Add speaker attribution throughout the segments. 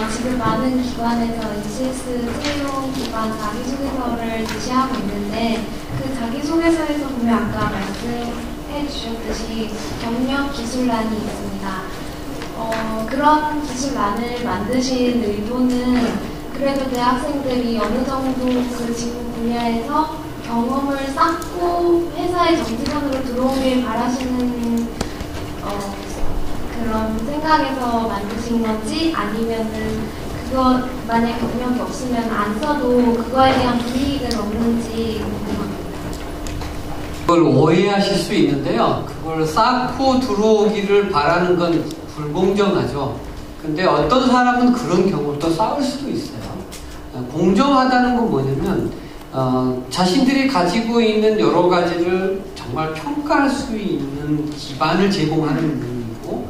Speaker 1: 지금 많은 기관에서 NCS 채용 기반 자기소개서를 제시하고 있는데 그 자기소개서에서 보면 아까 말씀해 주셨듯이 경력 기술란이 있습니다. 그런 기술란을 만드신 의도는 그래도 대학생들이 어느 정도 그 직무 분야에서 경험을 쌓고 회사의 정직원으로 들어오길 바라시는 그런 생각에서 만드신 건지 아니면은 그거 만약 경력이 없으면 안 써도 그거에 대한 불이익은 없는지 궁금합니다.
Speaker 2: 그걸 오해하실 수 있는데요. 그걸 쌓고 들어오기를 바라는 건 불공정하죠. 근데 어떤 사람은 그런 경우를 또 쌓을 수도 있어요. 공정하다는 건 뭐냐면 자신들이 가지고 있는 여러 가지를 정말 평가할 수 있는 기반을 제공하는 분이고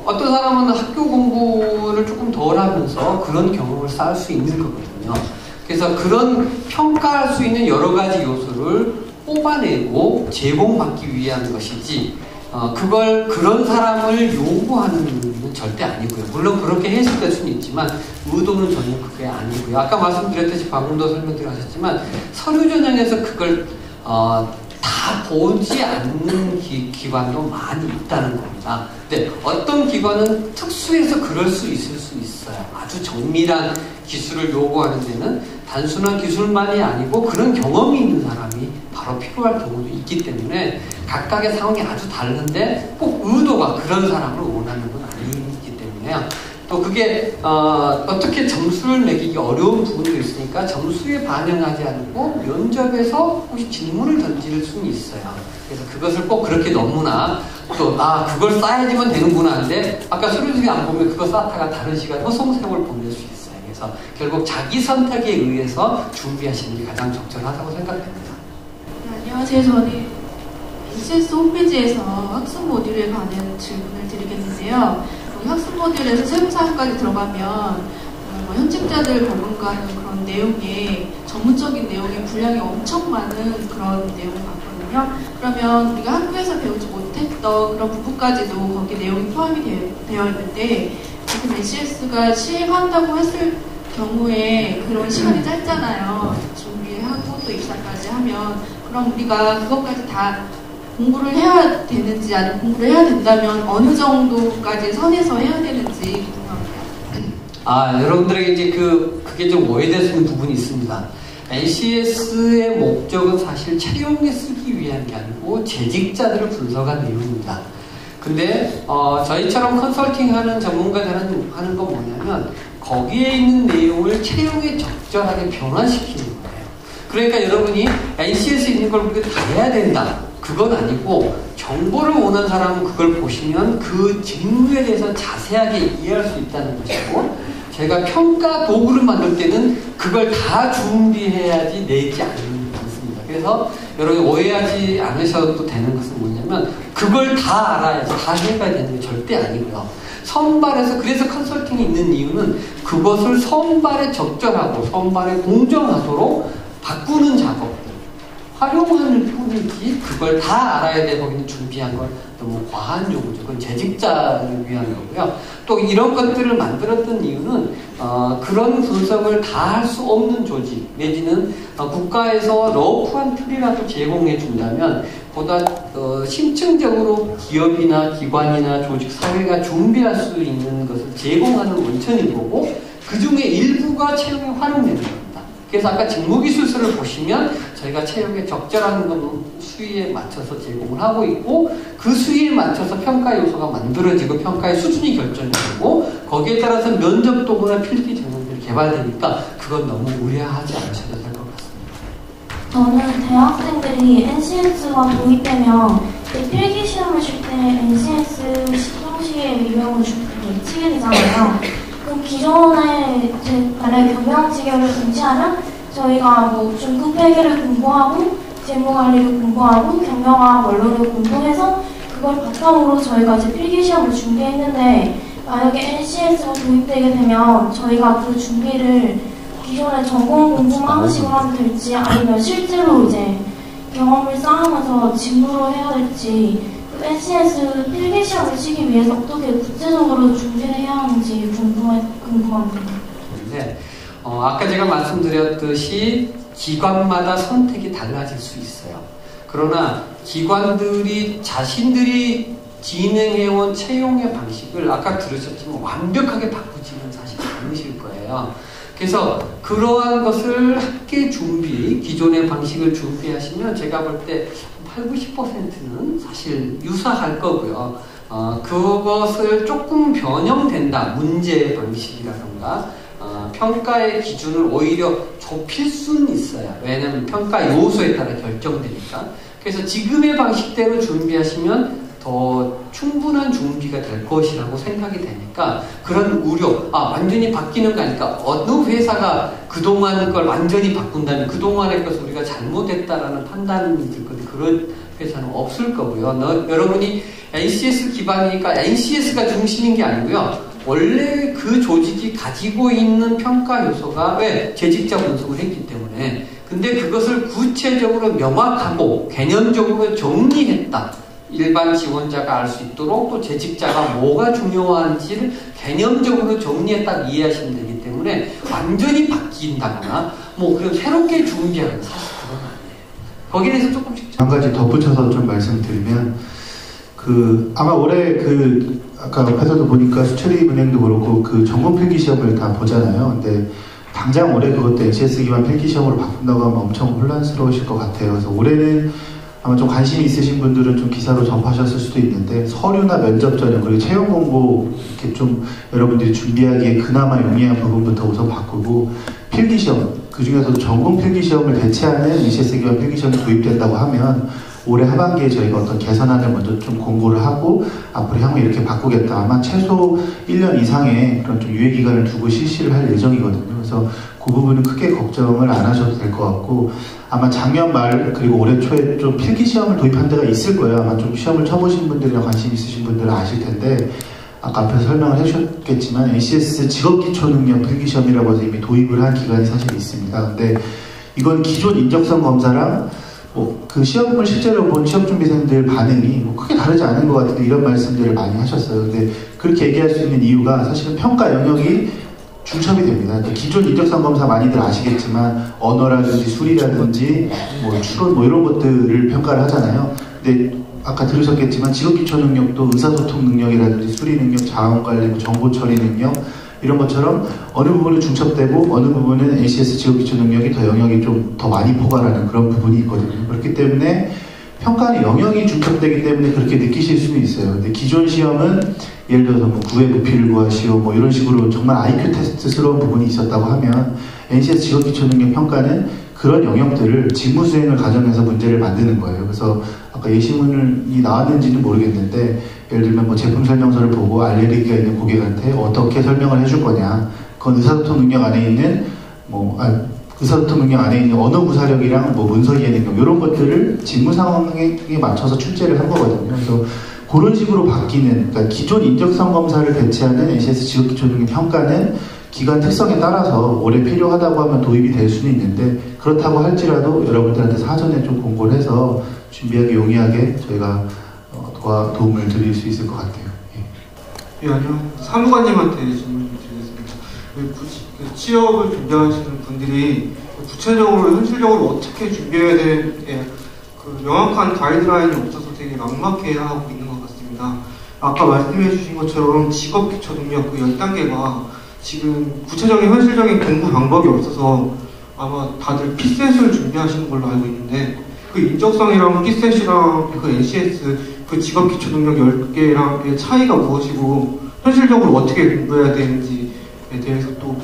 Speaker 2: 어떤 사람은 학교 공부를 조금 덜 하면서 그런 경험을 쌓을 수 있는 거거든요. 그래서 그런 평가할 수 있는 여러 가지 요소를 뽑아내고 제공받기 위한 것이지 그걸 그런 사람을 요구하는 건 절대 아니고요. 물론 그렇게 해석될 수는 있지만 의도는 전혀 그게 아니고요. 아까 말씀드렸듯이 방금도 설명드렸지만 서류 전형에서 그걸 다 보지 않는 기관도 많이 있다는 겁니다. 근데 어떤 기관은 특수해서 그럴 수 있을 수 있어요. 아주 정밀한 기술을 요구하는 데는 단순한 기술만이 아니고 그런 경험이 있는 사람이 바로 필요할 경우도 있기 때문에 각각의 상황이 아주 다른데 꼭 의도가 그런 사람을 원하는 건 아니기 때문에요. 또 그게 어떻게 점수를 매기기 어려운 부분도 있으니까 점수에 반영하지 않고 면접에서 혹시 질문을 던질 수는 있어요. 그래서 그것을 꼭 그렇게 너무나 또 그걸 쌓아야지만 되는구나 하는데 아까 서류중에 안 보면 그거 쌓다가 다른 시간 허송세월 보낼 수 있어요. 그래서 결국 자기 선택에 의해서 준비하시는 게 가장 적절하다고 생각됩니다.
Speaker 3: 안녕하세요. 저는 NCS 홈페이지에서 학습 모듈에 관한 질문을 드리겠는데요. 학습 모듈에서 세부사항까지 들어가면 현직자들 전문가는 그런 내용에 전문적인 내용의 분량이 엄청 많은 그런 내용을 봤거든요. 그러면 우리가 한국에서 배우지 못했던 그런 부분까지도 거기 내용이 포함이 되어 있는데 지금 NCS가 시행한다고 했을 경우에 그런 시간이 짧잖아요. 준비하고 또 입사까지 하면 그럼 우리가 그것까지 다 공부를 해야 되는지 아니면 공부를 해야 된다면 어느 정도까지 선에서 해야 되는지 궁금합니다.
Speaker 2: 여러분들에게 이제 그게 좀 오해될 수 있는 부분이 있습니다. NCS의 목적은 사실 채용에 쓰기 위한 게 아니고 재직자들을 분석한 내용입니다. 근데 저희처럼 컨설팅하는 전문가들 하는 건 뭐냐면 거기에 있는 내용을 채용에 적절하게 변환시키는 거예요. 그러니까 여러분이 NCS에 있는 걸 우리가 다 해야 된다. 그건 아니고 정보를 원하는 사람은 그걸 보시면 그 직무에 대해서 자세하게 이해할 수 있다는 것이고 제가 평가 도구를 만들 때는 그걸 다 준비해야지 내지 않습니다. 그래서 여러분이 오해하지 않으셔도 되는 것은 뭐냐면 그걸 다 알아야지 다 해봐야 되는 게 절대 아니고요. 선발에서 그래서 컨설팅이 있는 이유는 그것을 선발에 적절하고 선발에 공정하도록 바꾸는 작업들 활용하는 뿐이지 그걸 다 알아야 돼 거기는 준비한 걸 너무 과한 요구죠. 그건 재직자를 위한 거고요. 또 이런 것들을 만들었던 이유는 그런 분석을 다 할 수 없는 조직 내지는 국가에서 러프한 틀이라도 제공해 준다면 보다 심층적으로 기업이나 기관이나 조직 사회가 준비할 수 있는 것을 제공하는 원천인 거고 그 중에 일부가 채용에 활용되는 겁니다. 그래서 아까 직무기술서를 보시면 저희가 채용에 적절한 건 수위에 맞춰서 제공을 하고 있고 그 수위에 맞춰서 평가 요소가 만들어지고 평가의 수준이 결정이 되고 거기에 따라서 면접 도구나 필기 전형들이 개발되니까 그건 너무 우려하지 않으셔도 될 것 같습니다.
Speaker 4: 저는 대학생들이 NCS가 도입되면 필기 시험을 칠 때 NCS 시정시에 유형을 치게 되잖아요. 그럼 기존에 만약에 경영지결을 중시하면 저희가 중급 회계를 공부하고 재무관리를 공부하고 경영학 원로를 공부해서 그걸 바탕으로 저희가 이제 필기시험을 준비했는데 만약에 NCS가 도입되게 되면 저희가 그 준비를 기존에 전공 공부만 하는 식으로 하면 될지 아니면 실제로 이제 경험을 쌓으면서 직무로 해야 될지 NCS 필기 시험을 치기 위해서 어떻게 구체적으로 준비를 해야 하는지 궁금합니다.
Speaker 2: 네, 아까 제가 말씀드렸듯이 기관마다 선택이 달라질 수 있어요. 그러나 기관들이 자신들이 진행해온 채용의 방식을 아까 들으셨지만 완벽하게 바꾸지는 사실 않으실 거예요. 그래서 그러한 것을 함께 기존의 방식을 준비하시면 제가 볼 때 80~90%는 사실 유사할 거고요. 그것을 조금 변형된다. 문제 방식이라던가 평가의 기준을 오히려 좁힐 수는 있어요. 왜냐하면 평가 요소에 따라 결정되니까. 그래서 지금의 방식대로 준비하시면 더 충분한 준비가 될 것이라고 생각이 되니까 그런 우려, 완전히 바뀌는 거 아닐까? 어느 회사가 그동안 걸 완전히 바꾼다면 그동안의 것을 우리가 잘못했다라는 판단이 들 건데 그런 회사는 없을 거고요. 여러분이 NCS 기반이니까 NCS가 중심인 게 아니고요. 원래 그 조직이 가지고 있는 평가 요소가 왜 재직자 분석을 했기 때문에 근데 그것을 구체적으로 명확하고 개념적으로 정리했다. 일반 지원자가 알 수 있도록 또 재직자가 뭐가 중요한지를 개념적으로 정리했다 이해하시면 되기 때문에 완전히 바뀐다거나 그런 새롭게 준비하는 사실 그건 아니에요. 거기에 대해서 조금씩
Speaker 5: 한 가지 덧붙여서 좀 말씀드리면 아마 올해 아까 옆에서도 보니까 수체리 은행도 그렇고 전공 필기 시험을 다 보잖아요. 근데 당장 올해 그것도 NCS 기반 필기 시험으로 바꾼다고 하면 엄청 혼란스러우실 것 같아요. 그래서 올해는 아마 좀 관심이 있으신 분들은 좀 기사로 접하셨을 수도 있는데 서류나 면접 전형 그리고 채용 공고 이렇게 좀 여러분들이 준비하기에 그나마 용이한 부분부터 우선 바꾸고 필기 시험 그 중에서도 전공 필기 시험을 대체하는 NCS 기반 필기 시험이 도입된다고 하면 올해 하반기에 저희가 어떤 개선안을 먼저 좀 공고를 하고 앞으로 향후 이렇게 바꾸겠다. 아마 최소 1년 이상의 그런 좀 유예 기간을 두고 실시를 할 예정이거든요. 그래서 그 부분은 크게 걱정을 안 하셔도 될 것 같고 아마 작년 말 그리고 올해 초에 좀 필기 시험을 도입한 데가 있을 거예요. 아마 좀 시험을 쳐보신 분들이나 관심 있으신 분들은 아실 텐데 아까 앞에서 설명을 해주셨겠지만 NCS 직업기초능력 필기시험이라고 해서 이미 도입을 한 기관이 사실 있습니다. 근데 이건 기존 인적성 검사랑 그 시험을 실제로 본 시험준비생들 반응이 크게 다르지 않은 것 같은데 이런 말씀들을 많이 하셨어요. 근데 그렇게 얘기할 수 있는 이유가 사실은 평가 영역이 중첩이 됩니다. 그러니까 기존 인적성 검사 많이들 아시겠지만 언어라든지 수리라든지 추론 이런 것들을 평가를 하잖아요. 근데 아까 들으셨겠지만 직업기초 능력도 의사소통 능력이라든지 수리 능력, 자원관리, 정보 처리 능력 이런 것처럼 어느 부분은 중첩되고 어느 부분은 NCS 직업기초 능력이 더 영역이 좀 더 많이 포괄하는 그런 부분이 있거든요. 그렇기 때문에 평가는 영역이 중첩되기 때문에 그렇게 느끼실 수는 있어요. 근데 기존 시험은 예를 들어서 구회 부피를 구하시오 이런 식으로 정말 IQ 테스트스러운 부분이 있었다고 하면 NCS 직업기초 능력 평가는 그런 영역들을 직무 수행을 가정해서 문제를 만드는 거예요. 그래서 아까 예시문이 나왔는지는 모르겠는데 예를 들면 제품 설명서를 보고 알레르기가 있는 고객한테 어떻게 설명을 해줄 거냐 그건 의사소통 능력 안에 있는 의사소통 능력 안에 있는 언어 구사력이랑 문서 이해 능력 이런 것들을 직무 상황에 맞춰서 출제를 한 거거든요. 그래서 그런 식으로 바뀌는 그러니까 기존 인적성 검사를 대체하는 NCS 직업기초능력 평가는 기관 특성에 따라서 올해 필요하다고 하면 도입이 될 수는 있는데 그렇다고 할지라도 여러분들한테 사전에 좀 공고를 해서 준비하기 용이하게 저희가 도움을 드릴 수 있을 것 같아요.
Speaker 6: 예, 안녕하세요. 사무관님한테 질문 좀 드리겠습니다. 취업을 준비하시는 분들이 구체적으로 현실적으로 어떻게 준비해야 되는지 명확한 가이드라인이 없어서 되게 막막해하고 있는 것 같습니다. 아까 말씀해 주신 것처럼 직업기초 능력 10단계가 지금 구체적인 현실적인 공부 방법이 없어서 아마 다들 피셋을 준비하시는 걸로 알고 있는데 그 인적성이랑 피셋이랑 그 NCS 그 직업기초 능력 10개랑의 차이가 무엇이고 현실적으로 어떻게 공부해야 되는지에 대해서 또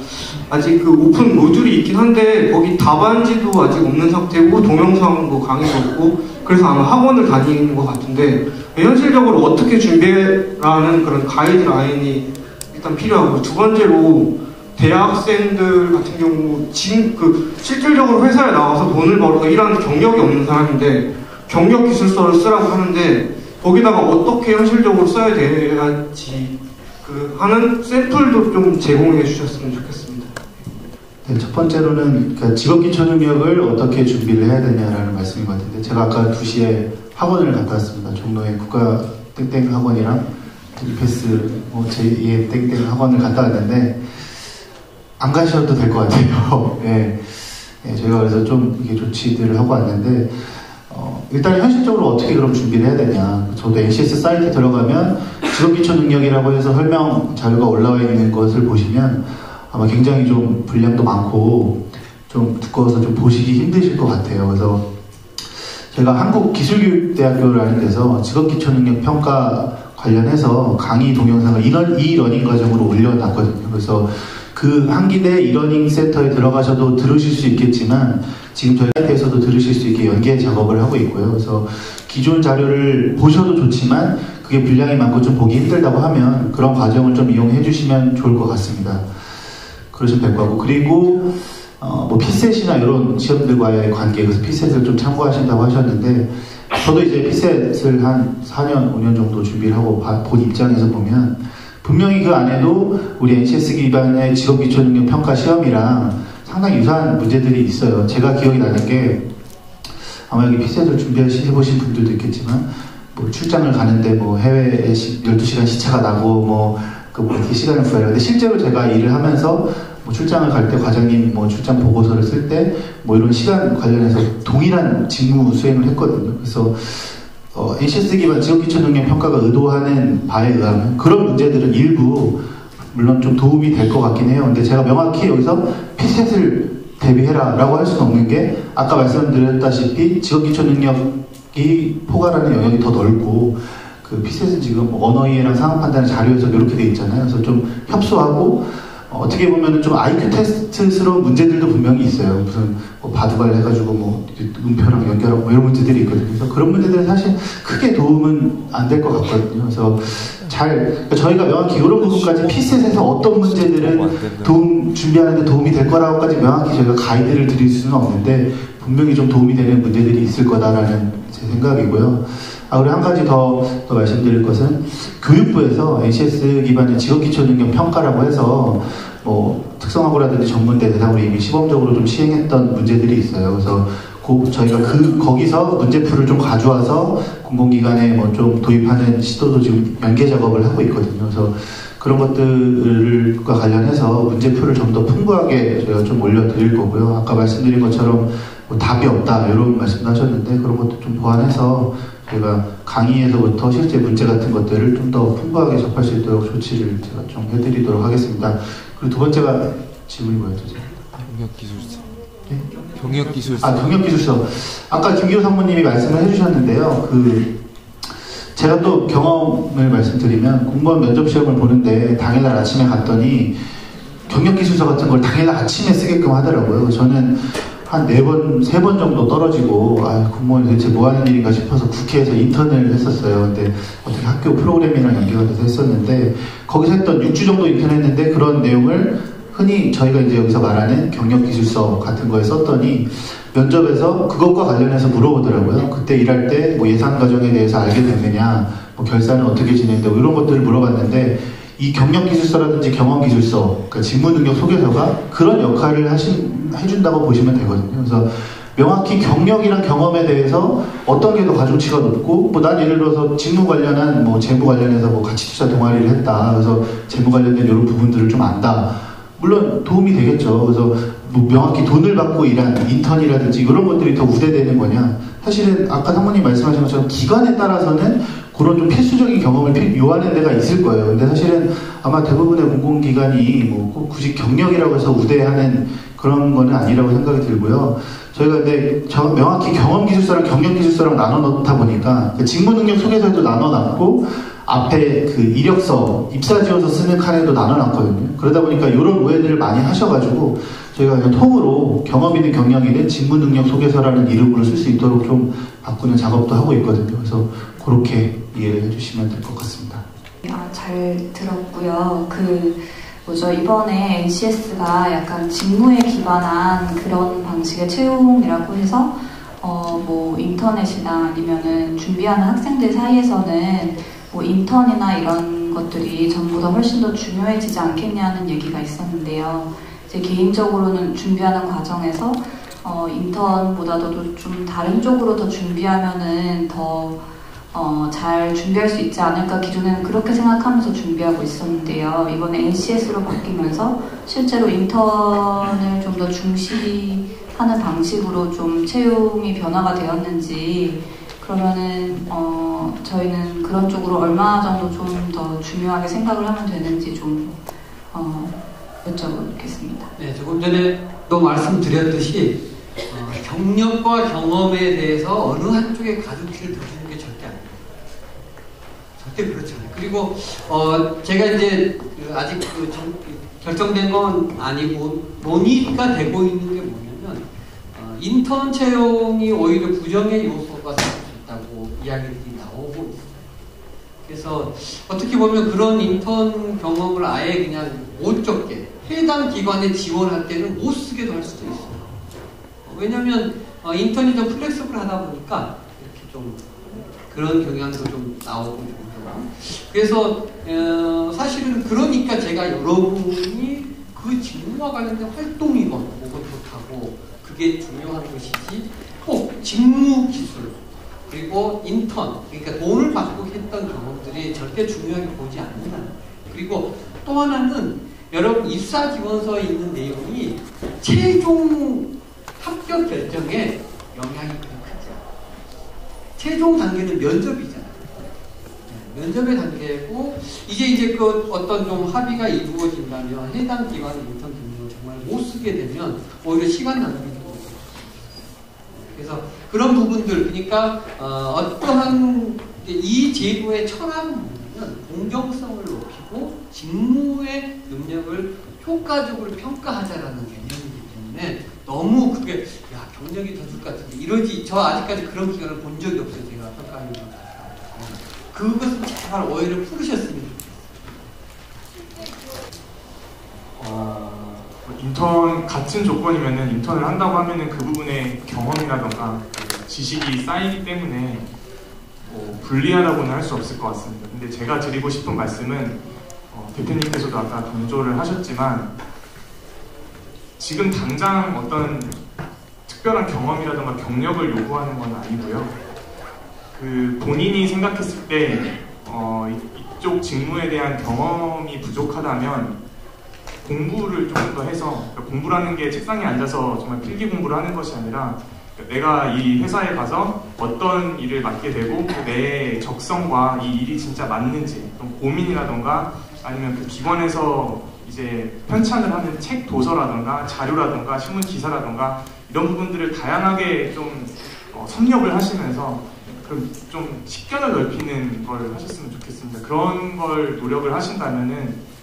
Speaker 6: 아직 그 오픈 모듈이 있긴 한데 거기 답안지도 아직 없는 상태고 동영상 강의도 없고 그래서 아마 학원을 다니는 것 같은데 현실적으로 어떻게 준비라는 그런 가이드라인이 일단 필요하고 두 번째로 대학생들 같은 경우 지금 실질적으로 회사에 나와서 돈을 벌어서 일하는 경력이 없는 사람인데 경력 기술서를 쓰라고 하는데 거기다가 어떻게 현실적으로 써야 될지 하는 샘플도 좀 제공해 주셨으면 좋겠습니다.
Speaker 5: 네, 첫 번째로는 직업기초 능력을 어떻게 준비를 해야 되냐라는 말씀인 것 같은데 제가 아까 2시에 학원을 갔다 왔습니다. 종로의 국가 땡땡 학원이랑 드리패스 제2의 땡땡 학원을 갔다 왔는데 안 가셔도 될 것 같아요. 예. 예, 저희가 그래서 좀 이게 조치들을 하고 왔는데 일단 현실적으로 어떻게 그럼 준비를 해야 되냐. 저도 NCS 사이트에 들어가면 직업기초 능력이라고 해서 설명 자료가 올라와 있는 것을 보시면 아마 굉장히 좀 분량도 많고 좀 두꺼워서 좀 보시기 힘드실 것 같아요. 그래서 제가 한국기술교육대학교라는 데서 직업기초능력 평가 관련해서 강의 동영상을 이러닝 과정으로 올려놨거든요. 그래서 그 한기대 이러닝 센터에 들어가셔도 들으실 수 있겠지만 지금 저희 사이트에서도 들으실 수 있게 연계 작업을 하고 있고요. 그래서 기존 자료를 보셔도 좋지만 그게 분량이 많고 좀 보기 힘들다고 하면 그런 과정을 좀 이용해 주시면 좋을 것 같습니다. 그러시면 될 것 같고, 그리고 뭐 피셋이나 이런 시험들과의 관계, 그래서 피셋을 좀 참고하신다고 하셨는데 저도 이제 피셋을 한 4년, 5년 정도 준비를 하고 본 입장에서 보면 분명히 그 안에도 우리 NCS 기반의 직업기초능력 평가 시험이랑 상당히 유사한 문제들이 있어요. 제가 기억이 나는 게 아마 여기 피셋을 준비해보신 분들도 있겠지만 뭐 출장을 가는데 뭐 해외에 12시간 시차가 나고 이렇게 시간을 구해요. 근데 실제로 제가 일을 하면서 뭐 출장을 갈 때 과장님 뭐 출장 보고서를 쓸 때 뭐 이런 시간 관련해서 동일한 직무 수행을 했거든요. 그래서 NCS 기반 직업기초능력 평가가 의도하는 바에 의하면 그런 문제들은 일부 물론 좀 도움이 될 것 같긴 해요. 근데 제가 명확히 여기서 피셋을 대비해라 라고 할 수는 없는 게 아까 말씀드렸다시피 직업기초능력이 포괄하는 영역이 더 넓고 그 피셋은 지금 언어이해랑 상황판단 자료에서 이렇게 돼 있잖아요. 그래서 좀 협소하고 어떻게 보면은 좀 IQ 테스트스러운 문제들도 분명히 있어요. 무슨 바둑알 해가지고 뭐 음표랑 연결하고 뭐 이런 문제들이 있거든요. 그래서 그런 문제들은 사실 크게 도움은 안 될 것 같거든요. 그래서 그러니까 저희가 명확히 이런 부분까지 피셋에서 어떤 문제들은 준비하는데 도움이 될 거라고까지 명확히 저희가 가이드를 드릴 수는 없는데 분명히 좀 도움이 되는 문제들이 있을 거다라는 제 생각이고요. 그리고 한 가지 더 말씀드릴 것은 교육부에서 NCS 기반의 직업기초능력 평가라고 해서 뭐 특성화고라든지 전문대 대상으로 이미 시범적으로 좀 시행했던 문제들이 있어요. 그래서 저희가 거기서 문제풀을 좀 가져와서 공공기관에 뭐 좀 도입하는 시도도 지금 연계 작업을 하고 있거든요. 그래서 그런 것들과 관련해서 문제풀을 좀 더 풍부하게 저희가 좀 올려드릴 거고요. 아까 말씀드린 것처럼 뭐 답이 없다 이런 말씀도 하셨는데 그런 것도 좀 보완해서 저희가 강의에서부터 실제 문제 같은 것들을 좀 더 풍부하게 접할 수 있도록 조치를 제가 좀 해드리도록 하겠습니다. 그리고 두 번째가 질문이 뭐였죠?
Speaker 7: 경력기술서.
Speaker 5: 네?
Speaker 7: 경력기술서.
Speaker 5: 경력기술서. 아까 김기호 상무님이 말씀을 해주셨는데요. 제가 또 경험을 말씀드리면 공무원 면접시험을 보는데 당일날 아침에 갔더니 경력기술서 같은 걸 당일날 아침에 쓰게끔 하더라고요. 저는 한 3번 정도 떨어지고 공무원이 대체 뭐 하는 일인가 싶어서 국회에서 인턴을 했었어요. 근데 어떻게 학교 프로그램이랑 연계가 돼서 했었는데 거기서 했던 6주 정도 인턴했는데 그런 내용을 흔히 저희가 이제 여기서 말하는 경력기술서 같은 거에 썼더니 면접에서 그것과 관련해서 물어보더라고요. 그때 일할 때 뭐 예산 과정에 대해서 알게 됐느냐, 뭐 결산은 어떻게 진행되고 이런 것들을 물어봤는데 이 경력기술서라든지 경험기술서, 그러니까 직무능력 소개서가 그런 역할을 해준다고 보시면 되거든요. 그래서 명확히 경력이랑 경험에 대해서 어떤 게 더 가중치가 높고, 뭐 난 예를 들어서 직무 관련한, 뭐 재무 관련해서 뭐 가치투자 동아리를 했다. 그래서 재무 관련된 이런 부분들을 좀 안다. 물론 도움이 되겠죠. 그래서 뭐 명확히 돈을 받고 일한 인턴이라든지 이런 것들이 더 우대되는 거냐. 사실은 아까 상무님 말씀하신 것처럼 기관에 따라서는 그런 좀 필수적인 경험을 요하는 데가 있을 거예요. 근데 사실은 아마 대부분의 공공기관이 뭐 꼭 굳이 경력이라고 해서 우대하는 그런 거는 아니라고 생각이 들고요. 저희가 근데 명확히 경험기술서랑 경력기술서랑 나눠 놓다 보니까 직무능력 소개서에도 나눠 놨고 앞에 그 이력서, 입사 지원서 쓰는 칸에도 나눠놨거든요. 그러다 보니까 이런 오해들을 많이 하셔가지고 저희가 그냥 통으로 경험이든 경력이든 직무능력 소개서라는 이름으로 쓸 수 있도록 좀 바꾸는 작업도 하고 있거든요. 그래서 그렇게 이해를 해주시면 될 것 같습니다.
Speaker 8: 잘 들었고요. 이번에 NCS가 약간 직무에 기반한 그런 방식의 채용이라고 해서 뭐 인터넷이나 아니면은 준비하는 학생들 사이에서는 뭐 인턴이나 이런 것들이 전보다 훨씬 더 중요해지지 않겠냐는 얘기가 있었는데요. 제 개인적으로는 준비하는 과정에서 인턴보다도 좀 다른 쪽으로 더 준비하면은 더 잘 준비할 수 있지 않을까 기존에는 그렇게 생각하면서 준비하고 있었는데요. 이번에 NCS로 바뀌면서 실제로 인턴을 좀 더 중시하는 방식으로 좀 채용이 변화가 되었는지 그러면은 저희는 그런 쪽으로 얼마 정도 좀 더 중요하게 생각을 하면 되는지 좀 여쭤보겠습니다.
Speaker 2: 네, 조금 전에도 말씀드렸듯이 경력과 경험에 대해서 어느 한쪽에 가중치를 두시는 게 절대 아닙니다. 절대 그렇지 않아요. 그리고 제가 이제 아직 결정된 건 아니고 논의가 되고 있는 게 뭐냐면 인턴 채용이 오히려 부정의 요소가 될 수 있다고 이야기들이 나오고 있습니다. 그래서 어떻게 보면 그런 인턴 경험을 아예 그냥 못 적게 해당 기관에 지원할 때는 못 쓰게도 할 수도 있어요. 왜냐하면 인턴이 좀 플렉서블하다 보니까 이렇게 좀 그런 경향도 좀 나오고 있고요. 그래서 사실은 그러니까 제가 여러분이 그 직무와 관련된 활동이건 뭐건 좋다고 그게 중요한 것이지 꼭 직무 기술 그리고 인턴 그러니까 돈을 받고 했던 경험들이 절대 중요하게 보지 않는다. 그리고 또 하나는 여러분 입사 지원서에 있는 내용이 최종 합격 결정에 영향이 크지 않아요. 최종 단계는 면접이잖아요. 면접의 단계고 이제 그 어떤 좀 합의가 이루어진다면 해당 기관의 인턴 경력을 정말 못 쓰게 되면 오히려 시간 낭비가 되고 그래서 그런 부분들 그러니까 어떠한 이 제도의 철학은 뭐냐면 공정성을 높이고 직무의 능력을 효과적으로 평가하자라는 개념이기 때문에 너무 그게 야 경력이 더 줄 것 같은데 이러지 저 아직까지 그런 기관을 본 적이 없어요. 제가 평가하는 거 그것은 제발 오해를 풀으셨으면 좋겠어요.
Speaker 9: 인턴 같은 조건이면은 인턴을 한다고 하면은 그 부분의 경험이라던가 지식이 쌓이기 때문에 불리하다고는 할 수 없을 것 같습니다. 근데 제가 드리고 싶은 말씀은 대표님께서도 아까 강조를 하셨지만 지금 당장 어떤 특별한 경험이라던가 경력을 요구하는 건 아니고요. 그 본인이 생각했을 때 이쪽 직무에 대한 경험이 부족하다면 공부를 조금 더 해서 그러니까 공부라는 게 책상에 앉아서 정말 필기 공부를 하는 것이 아니라 내가 이 회사에 가서 어떤 일을 맡게 되고 내 적성과 이 일이 진짜 맞는지 고민이라던가 아니면 그 기관에서 이제 편찬을 하는 책 도서라던가 자료라던가 신문 기사라던가 이런 부분들을 다양하게 좀 섭렵을 하시면서 좀 식견을 넓히는 걸 하셨으면 좋겠습니다. 그런 걸 노력을 하신다면은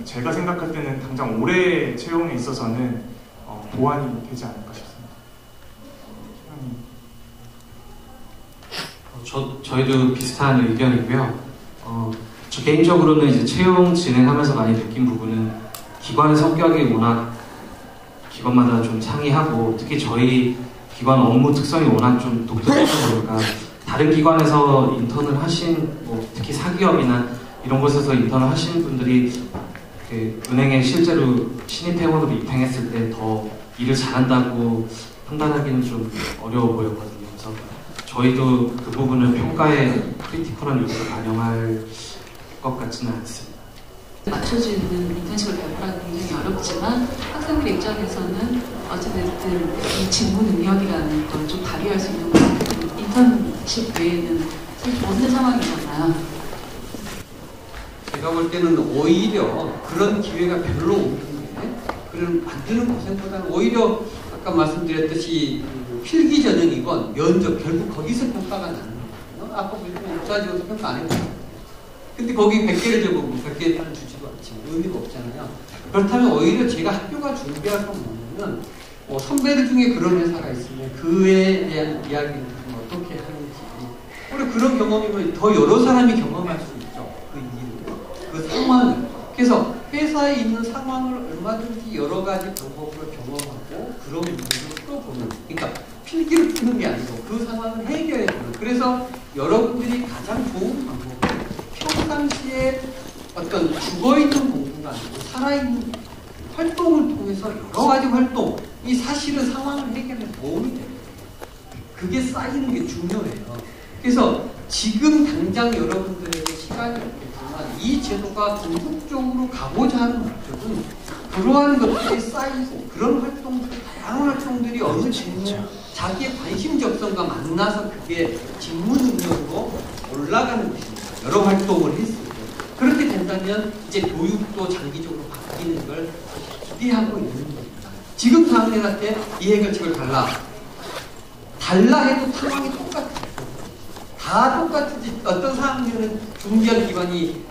Speaker 9: 제가 생각할 때는 당장 올해 채용에 있어서는 보완이 되지 않을까 싶습니다.
Speaker 10: 저희도 비슷한 의견이고요. 저 개인적으로는 이제 채용 진행하면서 많이 느낀 부분은 기관의 성격이 워낙 기관마다 좀 상이하고 특히 저희 기관 업무 특성이 워낙 좀 독특하다 보니까 다른 기관에서 인턴을 하신 특히 사기업이나 이런 곳에서 인턴을 하신 분들이 그 은행에 실제로 신입 회원으로 입행했을 때 더 일을 잘한다고 판단하기는 좀 어려워 보였거든요. 그래서 저희도 그 부분을 평가에 크리티컬한 요소를 반영할 것 같지는 않습니다.
Speaker 3: 맞춰지는 인턴십을 발표하기 굉장히 어렵지만 학생들 입장에서는 어쨌든 이 직무 능력이라는 걸 좀 발휘할 수 있는 인턴십 외에는 사실 없는 상황이잖아요.
Speaker 2: 제가 볼 때는 오히려 그런 기회가 별로 없는 게 그런 만드는 고생보다는 오히려 아까 말씀드렸듯이 필기 전형이건 면접 결국 거기서 평가가 나는 거거든요. 아까 보시면 입사지원서 평가 안 했잖아요. 근데 거기 100개를 적어보고 100개 단 주지도 않지 의미가 없잖아요. 그렇다면 오히려 제가 학교가 준비할 건 뭐냐면 선배들 중에 그런 회사가 있으면 그에 대한 이야기를 어떻게 하는지 오히려 그런 경험이면 더 여러 사람이 경험할 수 있죠. 그 일을, 그 상황을. 그래서 회사에 있는 상황을 얼마든지 여러 가지 방법으로 경험하고 그런 문제를 풀어보는 그러니까 필기를 푸는 게 아니고 그 상황을 해결해보는 그래서 여러분들이 가장 좋은 방법은 평상시에 어떤 죽어있는 공부가 아니고 살아있는 활동을 통해서 여러 가지 활동이 사실은 상황을 해결에 도움이 돼요. 그게 쌓이는 게 중요해요. 그래서 지금 당장 여러분들에게 시간이 없겠지만 이 제도가 궁극적으로 가고자 하는 목적은 그러한 것들이 쌓이고 그런 활동들, 다양한 활동들이 어느 직무, 자기의 관심 적성과 만나서 그게 직무 능력으로 올라가는 것입니다. 여러 활동을 했을 때. 그렇게 된다면 이제 교육도 장기적으로 바뀌는 걸 기대하고 있는 겁니다. 지금 상황한테 이 해결책을 달라 해도 상황이 똑같아요. 다 똑같지. 어떤 상황에는 중견 기관이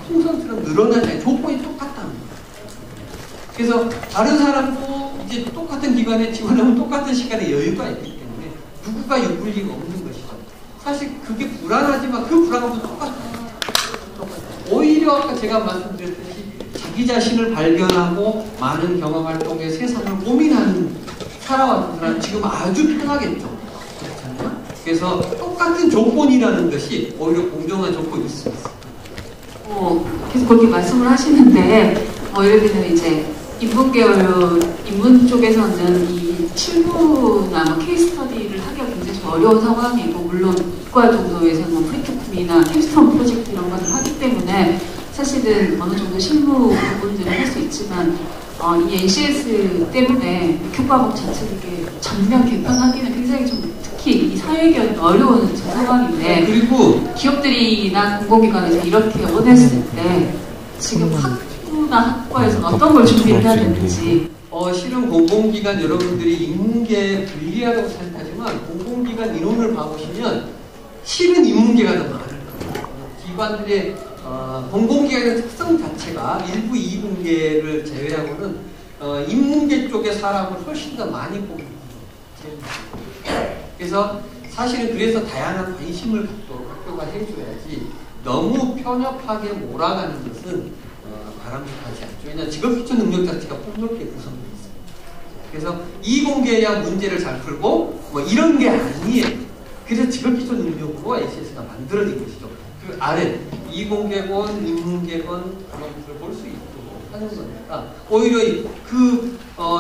Speaker 2: 풍선처럼 늘어나잖아요. 조건이 똑같다는 거예요. 그래서 다른 사람도 이제 똑같은 기관에 지원하면 똑같은 시간에 여유가 있기 때문에 누구가 욕을 리가 없는 것이죠. 사실 그게 불안하지만 그 불안감도 똑같아요. 오히려 아까 제가 말씀드렸듯이 자기 자신을 발견하고 많은 경험활동에 세상을 고민하는 살아왔던 사람은 지금 아주 편하겠죠. 그렇잖아요. 그래서 똑같은 조건이라는 것이 오히려 공정한 조건일 수 있어요.
Speaker 8: 계속 그렇게 말씀을 하시는데 예를 들면 이제 인문 쪽에서는 이 실무나 케이스 스터디를 하기가 굉장히 좀 어려운 상황이고, 물론 이과 정도에서는 프리토크이나 캡스톤 프로젝트 이런 것을 하기 때문에 사실은 어느 정도 실무 부분들을 할 수 있지만 이 NCS 때문에 교과목 자체를 이렇게 전면 개편하기는 굉장히 좀 특히 이 사회계열은 어려운 상황인데,
Speaker 2: 그리고
Speaker 8: 기업들이나 공공기관에서 이렇게 원했을 때 지금 학부나 학과에서는 어떤 걸 준비해야 되는지.
Speaker 2: 실은 공공기관 여러분들이 인문계 불리하다고 생각하지만 공공기관 인원을 봐보시면 실은 인문계가 더 많을 거예요. 기관들의 공공기관의 특성 자체가 일부 이분계를 제외하고는 인문계 쪽의 사람을 훨씬 더 많이 뽑는 거예요. 그래서 사실은 그래서 다양한 관심을 갖도록 학교가 해줘야지 너무 편협하게 몰아가는 것은 바람직하지 않죠. 왜냐하면 직업기초 능력 자체가 폭넓게 구성되어 있습니다. 그래서 이공계야 문제를 잘 풀고 이런 게 아니에요. 그래서 직업기초 능력으로 NCS가 만들어진 것이죠. 그 아래 이공계건, 인문계건 그런 것을 볼 수 있도록 하는 거니까 오히려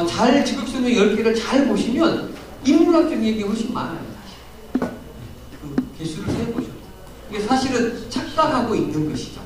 Speaker 2: 잘 직업기초 능력 10개를 잘 보시면 인문학적인 얘기가 훨씬 많아요. 사실. 그 개수를 세보셔도 이게 사실은 착각하고 있는 것이죠.